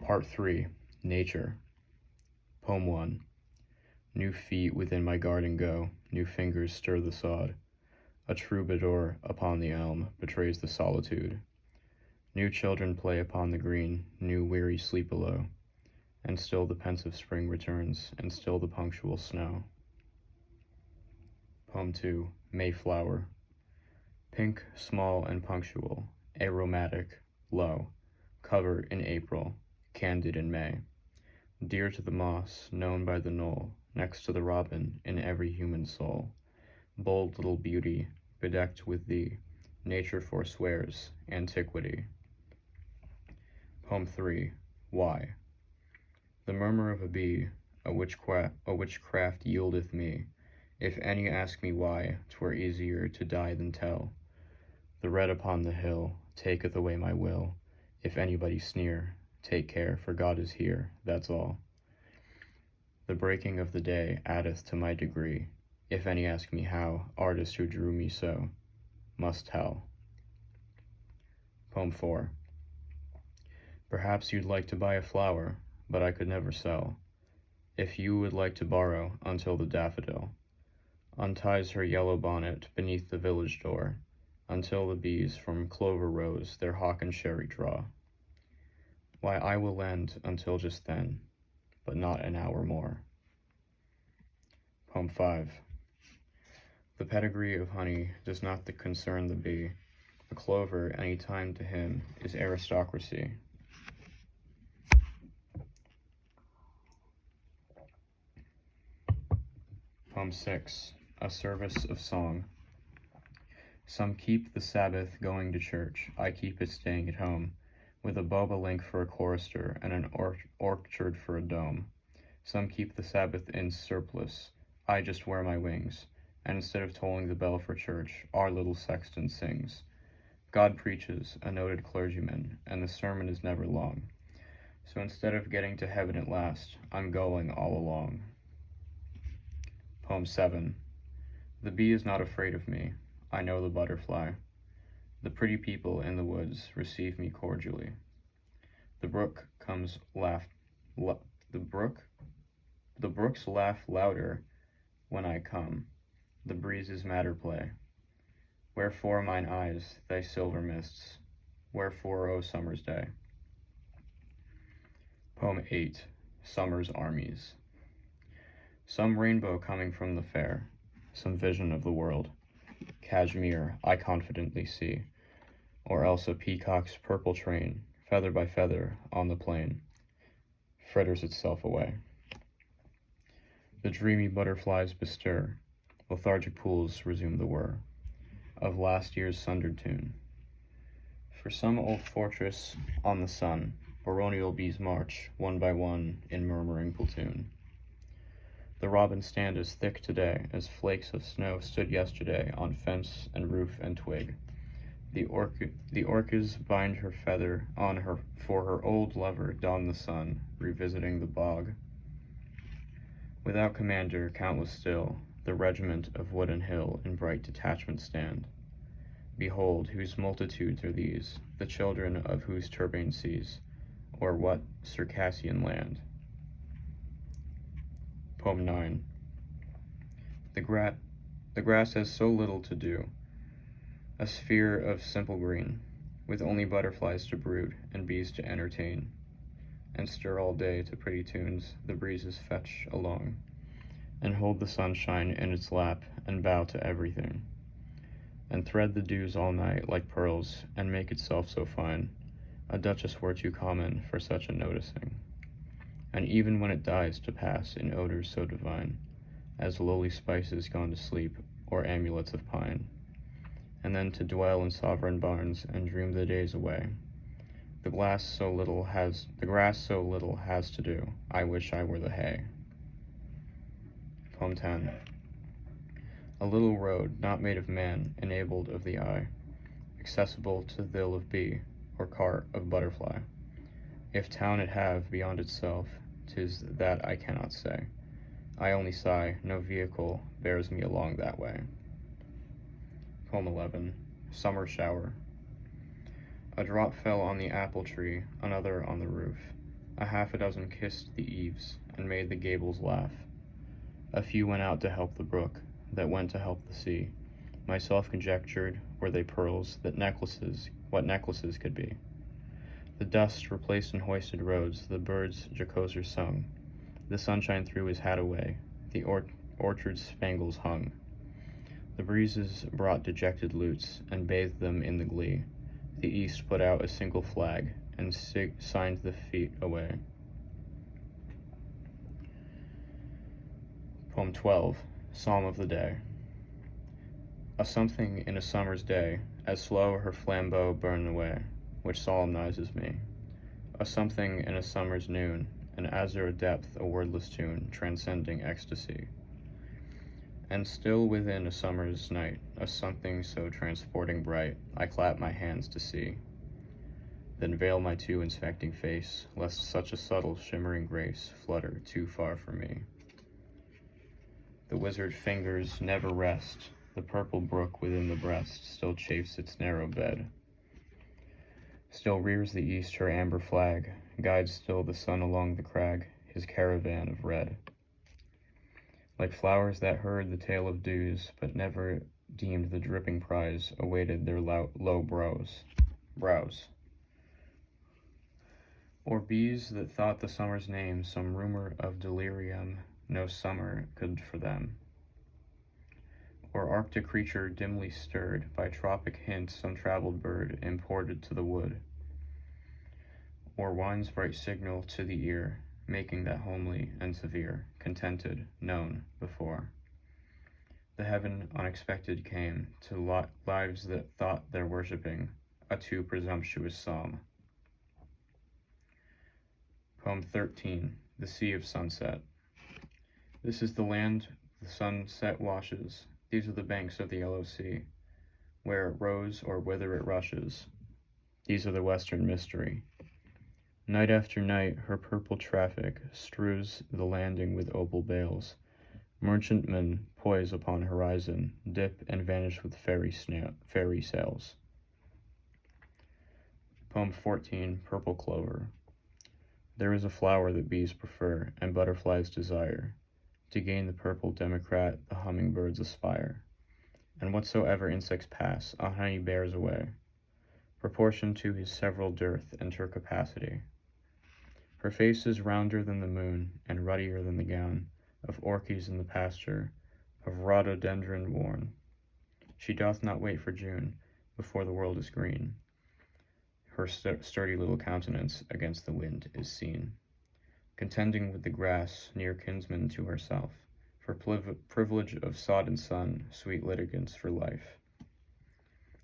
Part 3. Nature. Poem 1. New feet within my garden go, new fingers stir the sod. A troubadour upon the elm betrays the solitude. New children play upon the green, new weary sleep below. And still the pensive spring returns, and still the punctual snow. Poem 2. Mayflower. Pink, small, and punctual, aromatic, low, cover in April, candid in May. Dear to the moss, known by the knoll, next to the robin in every human soul. Bold little beauty, bedecked with thee, nature forswears antiquity. Poem 3. Why? The murmur of a bee, a witchcraft yieldeth me. If any ask me why, 'twere easier to die than tell. The red upon the hill taketh away my will. If anybody sneer, take care, for God is here, that's all. The breaking of the day addeth to my degree. If any ask me how, artist who drew me so must tell. Poem 4. Perhaps you'd like to buy a flower, but I could never sell. If you would like to borrow until the daffodil unties her yellow bonnet beneath the village door, until the bees from clover rows their hawk and sherry draw. Why, I will lend until just then, but not an hour more. Poem 5. The pedigree of honey does not concern the bee. The clover any time to him is aristocracy. Poem 6. A service of song. Some keep the Sabbath going to church, I keep it staying at home, with a bobolink for a chorister and an orchard for a dome. Some keep the Sabbath in surplice, I just wear my wings, and instead of tolling the bell for church, our little sexton sings. God preaches, a noted clergyman, and the sermon is never long. So instead of getting to heaven at last, I'm going all along. Poem 7. The bee is not afraid of me. I know the butterfly. The pretty people in the woods receive me cordially. The brook comes the brooks laugh louder when I come. The breezes matter play. Wherefore mine eyes, thy silver mists? Wherefore, O summer's day? Poem 8. Summer's armies. Some rainbow coming from the fair, some vision of the world. Cashmere I confidently see, or else a peacock's purple train, feather by feather, on the plain, fritters itself away. The dreamy butterflies bestir, lethargic pools resume the whir of last year's sundered tune. For some old fortress on the sun, baronial bees march, one by one, in murmuring platoon. The robin stand as thick today as flakes of snow stood yesterday on fence and roof and twig. The orchids bind her feather on her, for her old lover don the sun, revisiting the bog. Without commander, countless still, the regiment of wood and hill in bright detachment stand. Behold, whose multitudes are these, the children of whose turbane seas, or what Circassian land? Poem 9. The grass has so little to do, a sphere of simple green, with only butterflies to brood and bees to entertain, and stir all day to pretty tunes the breezes fetch along, and hold the sunshine in its lap and bow to everything, and thread the dews all night like pearls, and make itself so fine, a duchess were too common for such a noticing. And even when it dies to pass in odors so divine, as lowly spices gone to sleep, or amulets of pine, and then to dwell in sovereign barns and dream the days away. The grass so little has to do, I wish I were the hay. Poem 10. A little road, not made of man, enabled of the eye, accessible to thill of bee, or cart of butterfly. If town it have beyond itself, 'tis that I cannot say. I only sigh, no vehicle bears me along that way. Poem 11. Summer shower. A drop fell on the apple tree, another on the roof. half a dozen kissed the eaves, and made the gables laugh. A few went out to help the brook, that went to help the sea. Myself conjectured, were they pearls, what necklaces could be. The dust replaced and hoisted roads, the birds jocoser sung. The sunshine threw his hat away, the orchard spangles hung. The breezes brought dejected lutes, and bathed them in the glee. The east put out a single flag, and signed the feet away. Poem 12, Psalm of the Day. A something in a summer's day, as slow her flambeau burned away, which solemnizes me. A something in a summer's noon, an azure depth, a wordless tune, transcending ecstasy. And still within a summer's night, a something so transporting bright, I clap my hands to see. Then veil my too inspecting face, lest such a subtle shimmering grace flutter too far for me. The wizard fingers never rest, the purple brook within the breast still chafes its narrow bed. Still rears the east her amber flag, guides still the sun along the crag, his caravan of red. Like flowers that heard the tale of dews, but never deemed the dripping prize awaited their low brows. Or bees that thought the summer's name some rumor of delirium no summer could for them. Or arctic creature dimly stirred by tropic hint some traveled bird imported to the wood. Or wine's bright signal to the ear, making that homely and severe, contented, known before. The heaven unexpected came to lives that thought their worshipping a too presumptuous psalm. Poem 13, The Sea of Sunset. This is the land the sunset washes, these are the banks of the yellow sea, where it rose or whither it rushes, these are the western mystery. Night after night her purple traffic strews the landing with opal bales. Merchantmen poise upon horizon, dip and vanish with fairy sails. Poem 14, Purple Clover. There is a flower that bees prefer, and butterflies desire. To gain the purple democrat, the hummingbirds aspire. And whatsoever insects pass, a honey bears away, proportioned to his several dearth and her capacity. Her face is rounder than the moon, and ruddier than the gown of orchids in the pasture, of rhododendron worn. She doth not wait for June, before the world is green. Her sturdy little countenance against the wind is seen, contending with the grass, near kinsman to herself, for privilege of sod and sun, sweet litigants for life.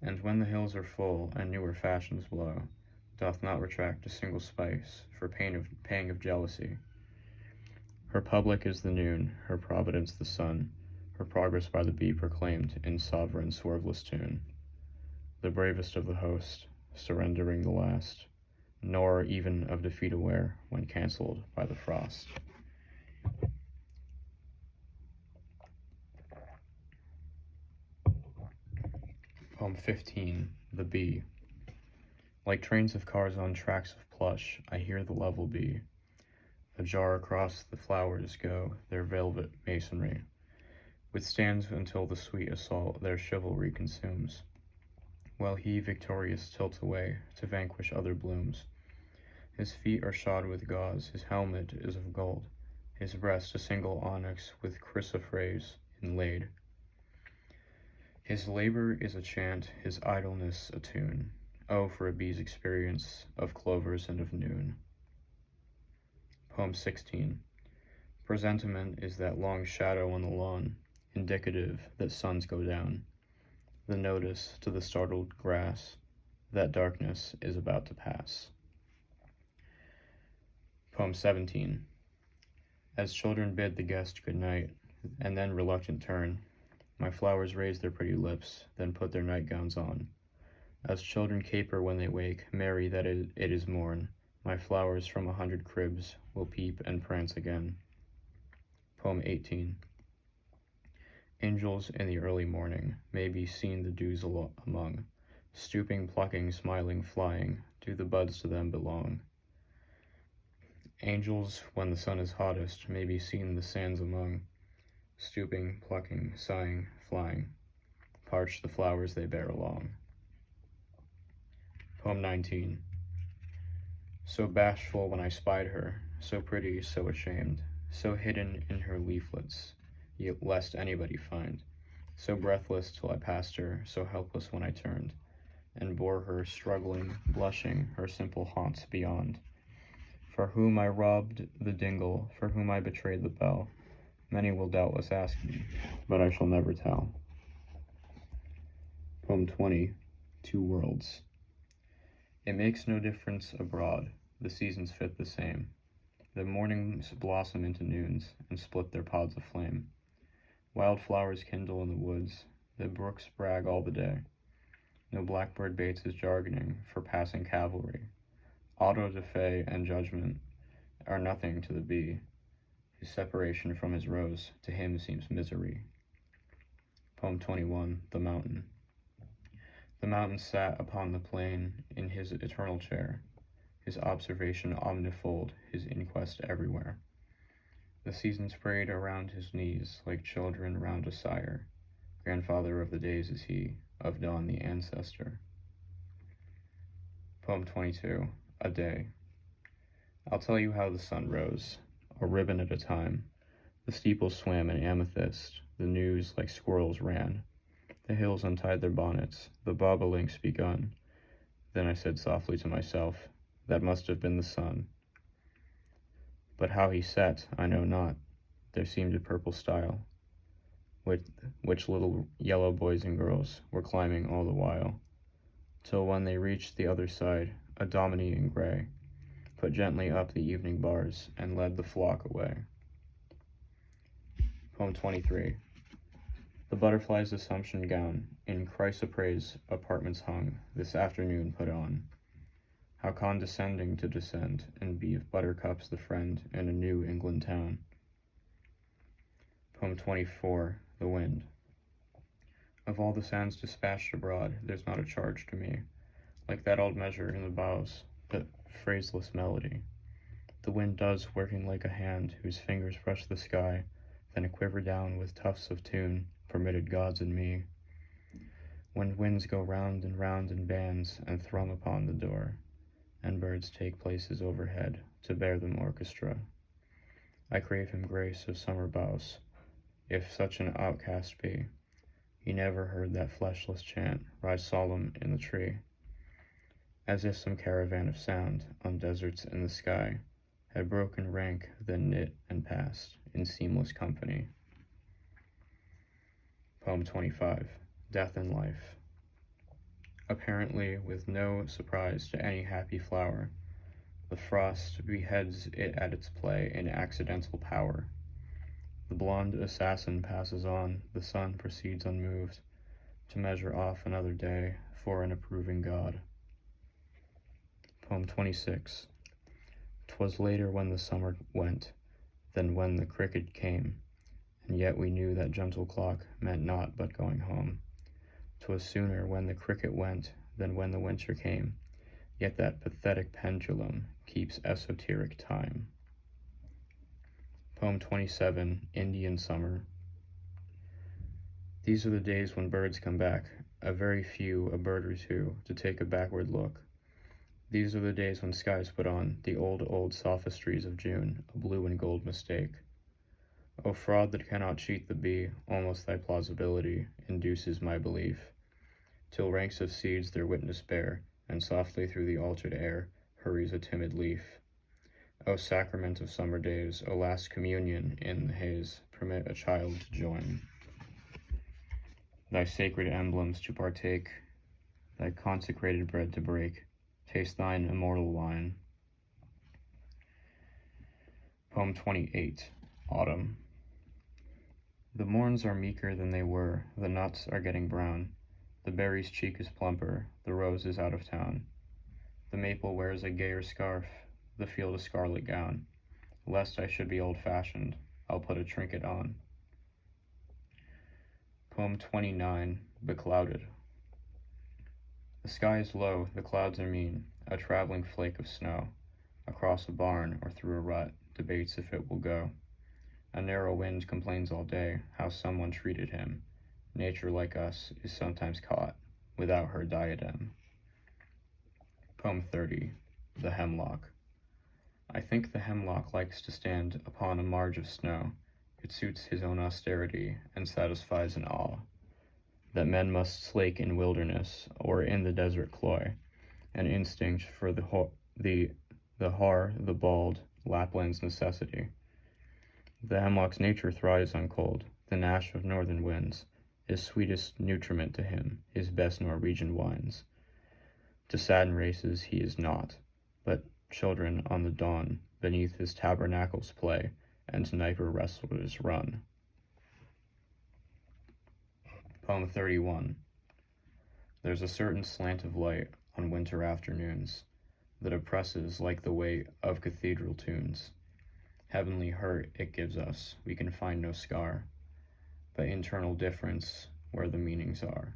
And when the hills are full, and newer fashions blow, doth not retract a single spice, for pang of jealousy. Her public is the noon, her providence the sun, her progress by the bee proclaimed in sovereign swerveless tune. The bravest of the host, surrendering the last, nor even of defeat aware when cancelled by the frost. Poem 15, The Bee. Like trains of cars on tracks of plush, I hear the level bee. Ajar across the flowers go their velvet masonry, withstands until the sweet assault their chivalry consumes, while he victorious tilts away to vanquish other blooms. His feet are shod with gauze, his helmet is of gold, his breast a single onyx with chrysoprase inlaid. His labor is a chant, his idleness a tune. Oh, for a bee's experience of clovers and of noon. Poem 16. Presentiment is that long shadow on the lawn, indicative that suns go down. The notice to the startled grass that darkness is about to pass. Poem 17. As children bid the guest good night, and then reluctant turn, my flowers raise their pretty lips, then put their nightgowns on. As children caper when they wake, merry that it is morn, my flowers from 100 cribs will peep and prance again. Poem 18. Angels in the early morning may be seen the dews among, stooping, plucking, smiling, flying, do the buds to them belong. Angels, when the sun is hottest, may be seen the sands among, stooping, plucking, sighing, flying, parch the flowers they bear along. Poem 19. So bashful when I spied her, so pretty, so ashamed, so hidden in her leaflets, yet lest anybody find, so breathless till I passed her, so helpless when I turned, and bore her, struggling, blushing, her simple haunts beyond. For whom I robbed the dingle, for whom I betrayed the bell, many will doubtless ask me, but I shall never tell. Poem 20. Two Worlds. It makes no difference abroad, the seasons fit the same. The mornings blossom into noons, and split their pods of flame. Wild flowers kindle in the woods, the brooks brag all the day. No blackbird baits his jargoning for passing cavalry. Auto de fe and judgment are nothing to the bee, whose separation from his rose to him seems misery. Poem 21. The Mountain. The mountain sat upon the plain in his eternal chair, his observation omnifold, his inquest everywhere. The seasons prayed around his knees like children round a sire. Grandfather of the days is he, of dawn the ancestor. Poem 22. A Day. I'll tell you how the sun rose, a ribbon at a time. The steeples swam in amethyst, the news like squirrels ran. The hills untied their bonnets, the bobolink's begun. Then I said softly to myself, that must have been the sun. But how he set, I know not. There seemed a purple stile, which little yellow boys and girls were climbing all the while, till when they reached the other side, a dominating gray put gently up the evening bars and led the flock away. Poem 23. The butterfly's assumption gown, in chrysoprase apartments hung, this afternoon put on. How condescending to descend, and be of buttercups the friend in a New England town. Poem 24. The Wind. Of all the sounds dispatched abroad, there's not a charge to me, like that old measure in the boughs, the phraseless melody. The wind does, working like a hand whose fingers brush the sky, then a quiver down with tufts of tune, permitted gods and me. When winds go round in bands and thrum upon the door, and birds take places overhead to bear them orchestra, I crave him grace of summer boughs, if such an outcast be. He never heard that fleshless chant rise solemn in the tree, as if some caravan of sound on deserts in the sky had broken rank, then knit and passed in seamless company. Poem 25. Death and Life. Apparently with no surprise to any happy flower, the frost beheads it at its play in accidental power. The blonde assassin passes on, the sun proceeds unmoved, to measure off another day for an approving God. Poem 26. 'Twas later when the summer went, than when the cricket came, and yet we knew that gentle clock meant naught but going home. 'Twas sooner when the cricket went, than when the winter came, yet that pathetic pendulum keeps esoteric time. Poem 27. Indian Summer. These are the days when birds come back, a very few, a bird or two, to take a backward look. These are the days when skies put on the old sophistries of June, a blue and gold mistake. O fraud that cannot cheat the bee, almost thy plausibility induces my belief, till ranks of seeds their witness bear, and softly through the altered air hurries a timid leaf. O sacrament of summer days, O last communion in the haze, permit a child to join thy sacred emblems to partake, thy consecrated bread to break, taste thine immortal wine. Poem 28. Autumn. The morns are meeker than they were, the nuts are getting brown, the berry's cheek is plumper, the rose is out of town. The maple wears a gayer scarf, the field a scarlet gown. Lest I should be old-fashioned, I'll put a trinket on. Poem 29. Beclouded. The sky is low, the clouds are mean, a traveling flake of snow. across a barn or through a rut, debates if it will go. A narrow wind complains all day how someone treated him. Nature, like us, is sometimes caught without her diadem. Poem 30, The Hemlock. I think the hemlock likes to stand upon a marge of snow. It suits his own austerity and satisfies an awe that men must slake in wilderness or in the desert cloy, an instinct for the bald, Lapland's necessity. The hemlock's nature thrives on cold. The gnash of northern winds is sweetest nutriment to him, his best Norwegian wines. To sadden races he is not, but children on the dawn beneath his tabernacles play, and sniper wrestlers run. Poem 31. There's a certain slant of light on winter afternoons that oppresses like the weight of cathedral tunes. Heavenly hurt it gives us, we can find no scar, but internal difference where the meanings are.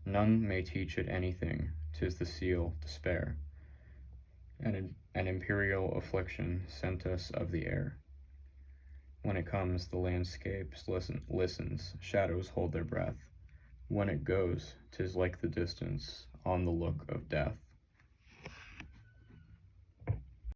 None may teach it anything, 'tis the seal, despair, and an imperial affliction sent us of the air. When it comes, the landscape listens, shadows hold their breath. When it goes, 'tis like the distance, on the look of death.